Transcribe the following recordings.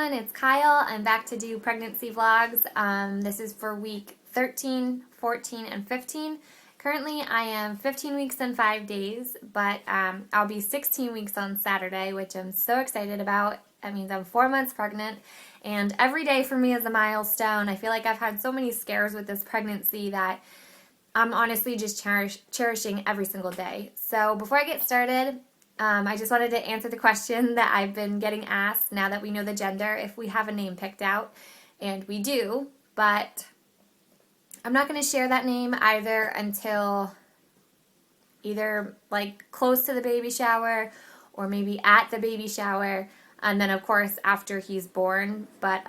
everyone, it's Kyle. I'm back to do pregnancy vlogs. This is for week 13, 14, and 15. Currently I am 15 weeks and 5 days, but I'll be 16 weeks on Saturday, which I'm so excited about. That means I'm 4 months pregnant, and every day for me is a milestone. I feel like I've had so many scares with this pregnancy that I'm honestly just cherishing every single day. So before I get started, I just wanted to answer the question that I've been getting asked now that we know the gender, if we have a name picked out, and we do, but I'm not going to share that name either until either like close to the baby shower or maybe at the baby shower, and then of course after he's born. But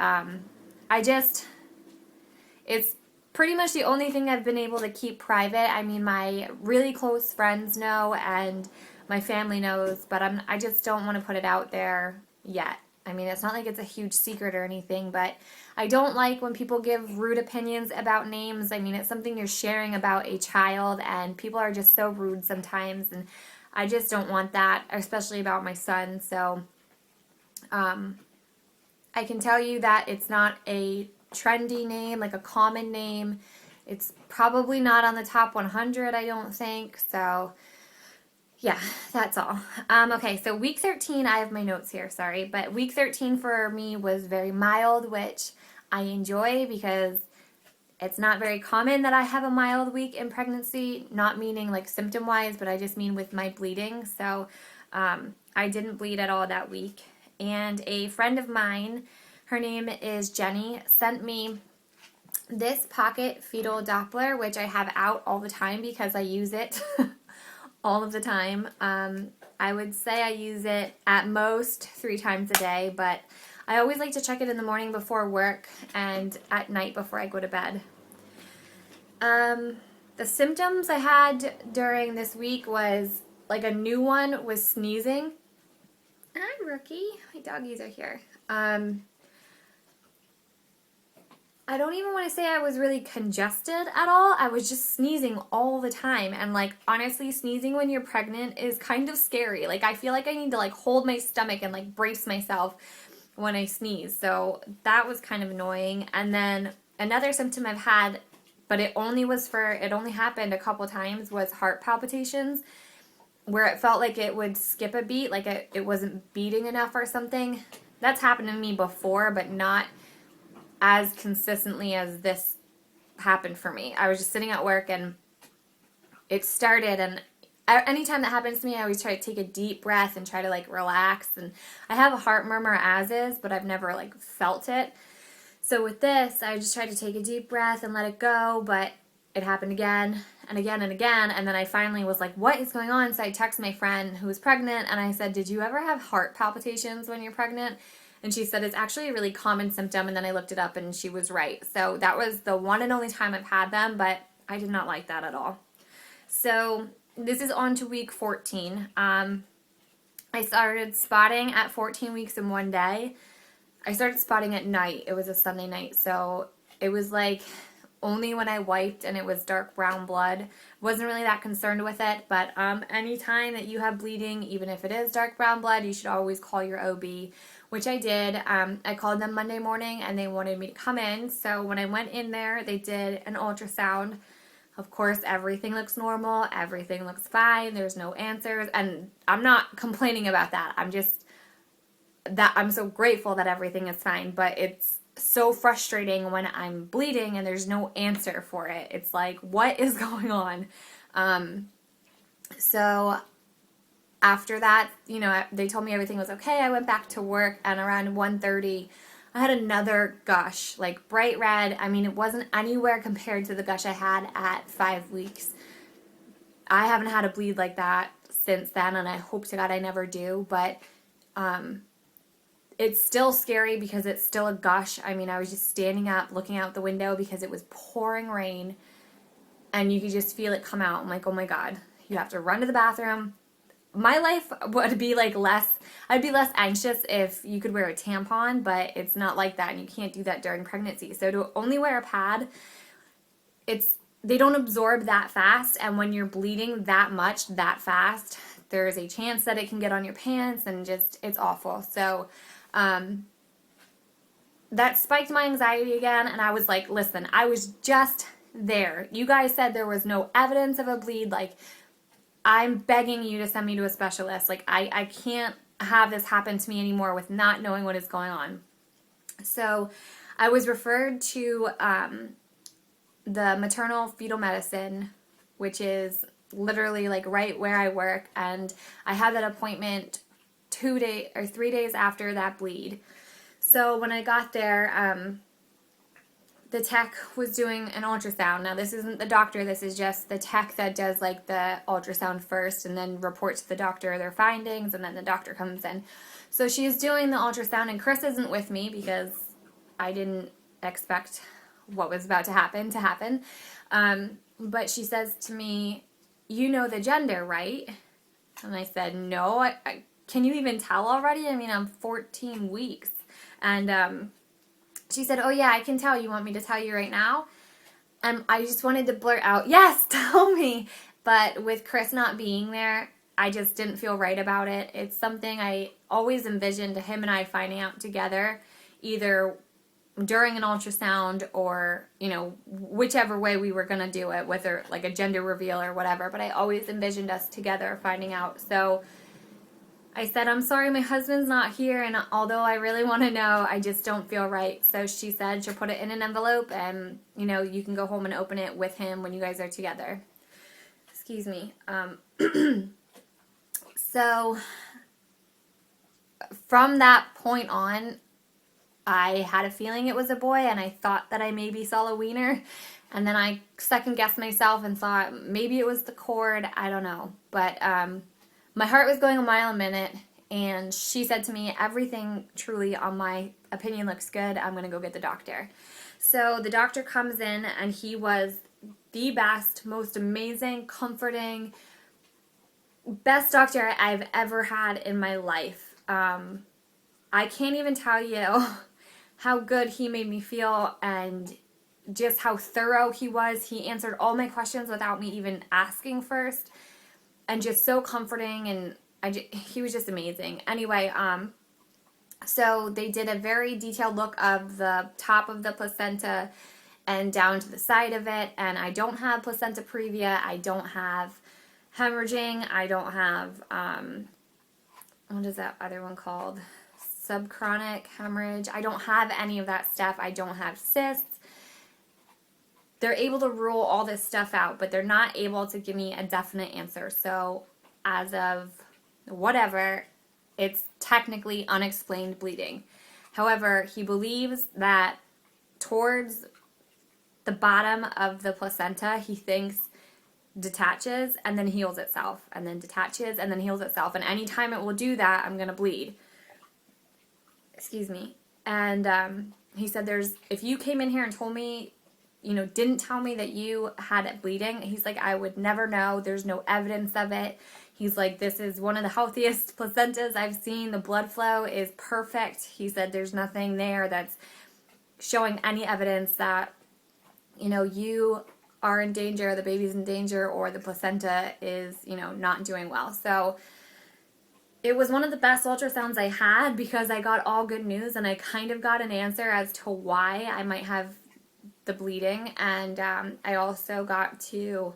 it's pretty much the only thing I've been able to keep private. I mean, my really close friends know and my family knows, but I just don't want to put it out there yet. I mean, it's not like it's a huge secret or anything, but I don't like when people give rude opinions about names. I mean, it's something you're sharing about a child, and people are just so rude sometimes, and I just don't want that, especially about my son. So I can tell you that it's not a trendy name, like a common name. It's probably not on the top 100, I don't think. So yeah, that's all. Okay, so week 13, I have my notes here, sorry, but week 13 for me was very mild, which I enjoy because it's not very common that I have a mild week in pregnancy, not meaning like symptom-wise, but I just mean with my bleeding. So I didn't bleed at all that week. And a friend of mine, her name is Jenny, sent me this pocket fetal Doppler, which I have out all the time because I use it all of the time. I would say I use it at most 3 times a day, but I always like to check it in the morning before work and at night before I go to bed. The symptoms I had during this week was, like, a new one was sneezing. Hi, Rookie. My doggies are here. I don't even want to say I was really congested at all. I was just sneezing all the time. And like, honestly, sneezing when you're pregnant is kind of scary. Like, I feel like I need to like hold my stomach and like brace myself when I sneeze. So that was kind of annoying. And then another symptom I've had, but it only happened a couple times, was heart palpitations, where it felt like it would skip a beat, like it wasn't beating enough or something. That's happened to me before, but not as consistently as this happened for me. I was just sitting at work and it started, and anytime that happens to me, I always try to take a deep breath and try to like relax. And I have a heart murmur as is, but I've never like felt it. So with this, I just tried to take a deep breath and let it go, but it happened again and again and again. And then I finally was like, what is going on? So I texted my friend who was pregnant and I said, did you ever have heart palpitations when you're pregnant? And she said it's actually a really common symptom, and then I looked it up and she was right. So that was the one and only time I've had them, but I did not like that at all. So this is on to week 14. I started spotting at 14 weeks in 1 day. I started spotting at night. It was a Sunday night, so it was like only when I wiped and it was dark brown blood. Wasn't really that concerned with it, but anytime that you have bleeding, even if it is dark brown blood, you should always call your OB, which I did. I called them Monday morning and they wanted me to come in. So when I went in there, they did an ultrasound. Of course, everything looks normal. Everything looks fine. There's no answers. And I'm not complaining about that. I'm so grateful that everything is fine, but it's so frustrating when I'm bleeding and there's no answer for it. It's like, what is going on? So after that, you know, they told me everything was okay. I went back to work, and around 1:30, I had another gush, like bright red. I mean, it wasn't anywhere compared to the gush I had at 5 weeks. I haven't had a bleed like that since then, and I hope to God I never do, but it's still scary because it's still a gush. I mean, I was just standing up, looking out the window because it was pouring rain, and you could just feel it come out. I'm like, oh my God, you have to run to the bathroom. My life would be like I'd be less anxious if you could wear a tampon, but it's not like that, and you can't do that during pregnancy. So to only wear a pad, they don't absorb that fast, and when you're bleeding that much, that fast, there's a chance that it can get on your pants, and just, it's awful. So that spiked my anxiety again, and I was like, listen, I was just there. You guys said there was no evidence of a bleed. Like, I'm begging you to send me to a specialist. Like, I can't have this happen to me anymore with not knowing what is going on. So I was referred to the maternal fetal medicine, which is literally like right where I work, and I had that appointment 3 days after that bleed. So when I got there, the tech was doing an ultrasound. Now, this isn't the doctor. This is just the tech that does like the ultrasound first and then reports to the doctor their findings, and then the doctor comes in. So she's doing the ultrasound, and Chris isn't with me because I didn't expect what was about to happen. But she says to me, you know the gender, right? And I said, no. Can you even tell already? I mean, I'm 14 weeks. And she said, oh yeah, I can tell. You want me to tell you right now? And I just wanted to blurt out, yes, tell me. But with Chris not being there, I just didn't feel right about it. It's something I always envisioned him and I finding out together, either during an ultrasound or, you know, whichever way we were going to do it, whether like a gender reveal or whatever. But I always envisioned us together finding out. So I said, I'm sorry, my husband's not here, and although I really want to know, I just don't feel right. So she said she'll put it in an envelope, and, you know, you can go home and open it with him when you guys are together. Excuse me. So from that point on, I had a feeling it was a boy, and I thought that I maybe saw a wiener, and then I second-guessed myself and thought maybe it was the cord. I don't know, but my heart was going a mile a minute, and she said to me, everything truly on my opinion looks good. I'm going to go get the doctor. So the doctor comes in, and he was the best, most amazing, comforting, best doctor I've ever had in my life. I can't even tell you how good he made me feel and just how thorough he was. He answered all my questions without me even asking first. And just so comforting, and he was just amazing. Anyway, so they did a very detailed look of the top of the placenta and down to the side of it, and I don't have placenta previa, I don't have hemorrhaging, I don't have, what is that other one called? Subchronic hemorrhage. I don't have any of that stuff. I don't have cysts. They're able to rule all this stuff out, but they're not able to give me a definite answer. So as of whatever, it's technically unexplained bleeding. However, he believes that towards the bottom of the placenta, he thinks detaches and then heals itself, and then detaches and then heals itself. And anytime it will do that, I'm going to bleed. Excuse me. And he said, if you came in here and told me, you know, didn't tell me that you had it bleeding, he's like, I would never know. There's no evidence of it. He's like, this is one of the healthiest placentas I've seen. The blood flow is perfect. He said, there's nothing there that's showing any evidence that, you know, you are in danger, the baby's in danger, or the placenta is, you know, not doing well. So it was one of the best ultrasounds I had because I got all good news, and I kind of got an answer as to why I might have the bleeding, and I also got to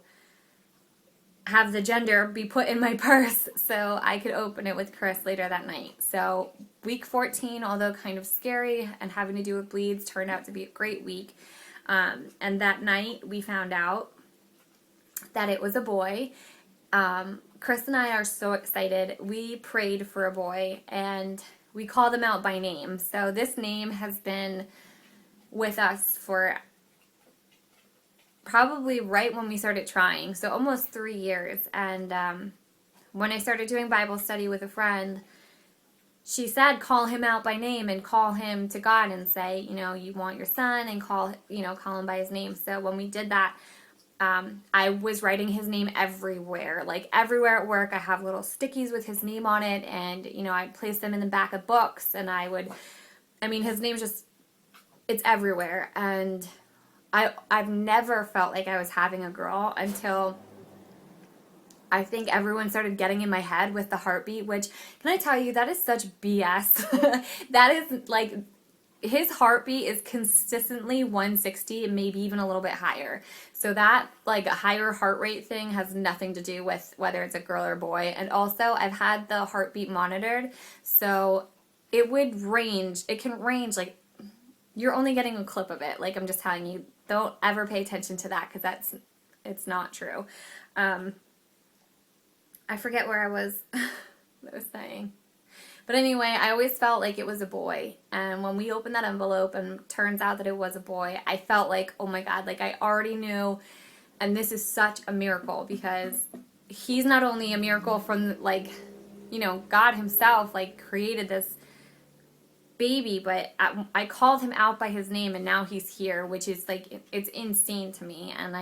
have the gender be put in my purse so I could open it with Chris later that night. So week 14, although kind of scary and having to do with bleeds, turned out to be a great week. And that night we found out that it was a boy. Chris and I are so excited. We prayed for a boy, and we called him out by name. So this name has been with us for probably right when we started trying, so almost 3 years. And when I started doing Bible study with a friend, she said, call him out by name and call him to God and say, you know, you want your son, and call him by his name. So when we did that, I was writing his name everywhere, like everywhere at work. I have little stickies with his name on it, and, you know, I'd place them in the back of books, and his name's just, it's everywhere. And I've never felt like I was having a girl until I think everyone started getting in my head with the heartbeat, which, can I tell you, that is such BS. That is, like, his heartbeat is consistently 160, maybe even a little bit higher. So that like a higher heart rate thing has nothing to do with whether it's a girl or a boy. And also I've had the heartbeat monitored, so it can range like you're only getting a clip of it. Like I'm just telling you, don't ever pay attention to that because it's not true. I forget where I was saying. But anyway, I always felt like it was a boy. And when we opened that envelope and turns out that it was a boy, I felt like, oh my God, like I already knew. And this is such a miracle because he's not only a miracle from like, you know, God himself like created this baby, but I called him out by his name and now he's here, which is like, it's insane to me. And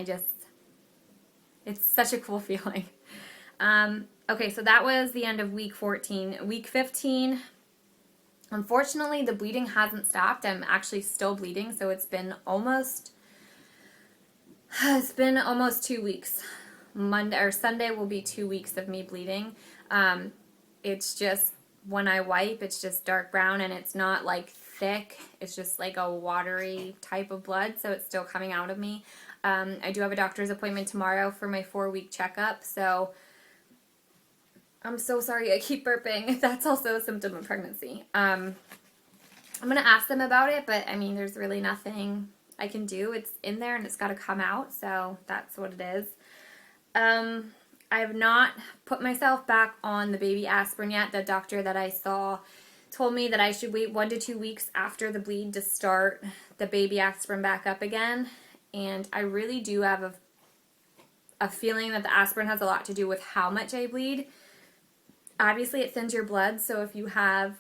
it's such a cool feeling. Okay, so that was the end of week 14. Week 15, unfortunately, the bleeding hasn't stopped. I'm actually still bleeding, so it's been almost 2 weeks. Monday or Sunday will be 2 weeks of me bleeding. It's just, when I wipe, it's just dark brown, and it's not like thick. It's just like a watery type of blood, so it's still coming out of me. I do have a doctor's appointment tomorrow for my 4-week checkup, so I'm so sorry I keep burping. That's also a symptom of pregnancy. I'm going to ask them about it, but I mean, there's really nothing I can do. It's in there and it's got to come out, so that's what it is. I have not put myself back on the baby aspirin yet. The doctor that I saw told me that I should wait 1 to 2 weeks after the bleed to start the baby aspirin back up again. And I really do have a feeling that the aspirin has a lot to do with how much I bleed. Obviously, it thins your blood, so if you have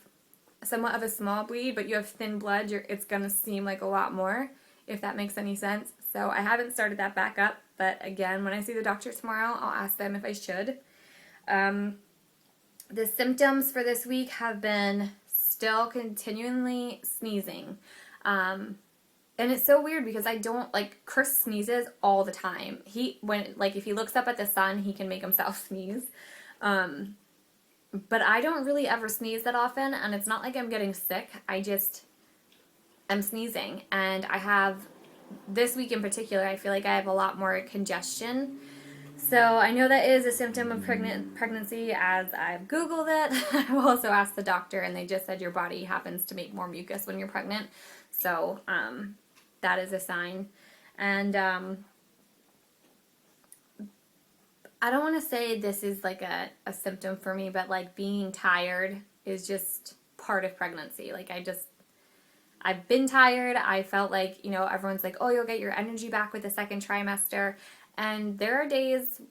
somewhat of a small bleed, but you have thin blood, it's going to seem like a lot more, if that makes any sense. So I haven't started that back up, but again, when I see the doctor tomorrow, I'll ask them if I should. The symptoms for this week have been still continually sneezing. And it's so weird because I don't, like, Chris sneezes all the time. If he looks up at the sun, he can make himself sneeze. But I don't really ever sneeze that often, and it's not like I'm getting sick. I just am sneezing. And I have, this week in particular, I feel like I have a lot more congestion. So I know that is a symptom of pregnancy as I've Googled it. I've also asked the doctor, and they just said your body happens to make more mucus when you're pregnant. So that is a sign. And I don't want to say this is like a symptom for me, but like being tired is just part of pregnancy. Like I've been tired. I felt like, you know, everyone's like, oh, you'll get your energy back with the second trimester. And there are days,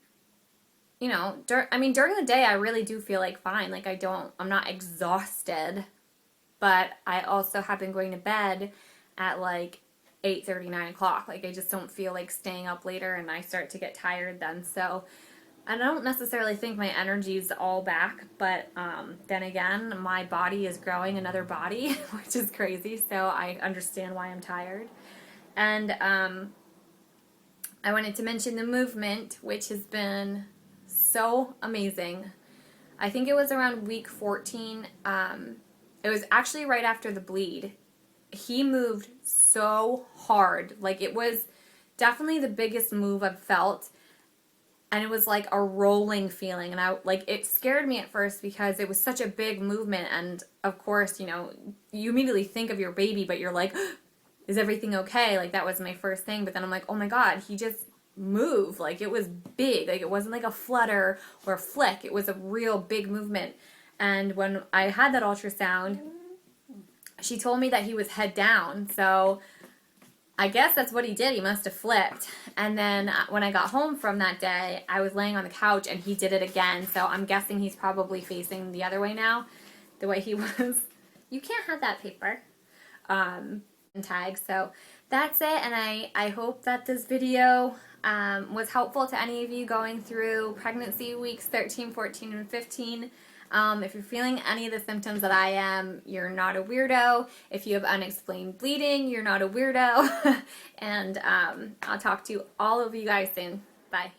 you know, during the day, I really do feel like fine. Like I'm not exhausted, but I also have been going to bed at like 8:30, 9 o'clock. Like I just don't feel like staying up later, and I start to get tired then. So I don't necessarily think my energy's all back, but then again, my body is growing another body, which is crazy, so I understand why I'm tired. And I wanted to mention the movement, which has been so amazing. I think it was around week 14. It was actually right after the bleed. He moved so hard. Like, it was definitely the biggest move I've felt. And it was like a rolling feeling. And it scared me at first because it was such a big movement. And of course, you know, you immediately think of your baby, but you're like, is everything okay? Like, that was my first thing. But then I'm like, oh my God, he just moved. Like, it was big. Like, it wasn't like a flutter or a flick. It was a real big movement. And when I had that ultrasound, she told me that he was head down. So I guess that's what he did. He must have flipped. And then when I got home from that day, I was laying on the couch and he did it again. So I'm guessing he's probably facing the other way now, the way he was. You can't have that paper. Tag. So that's it. And I hope that this video was helpful to any of you going through pregnancy weeks 13, 14, and 15. If you're feeling any of the symptoms that I am, you're not a weirdo. If you have unexplained bleeding, you're not a weirdo. And I'll talk to all of you guys soon. Bye.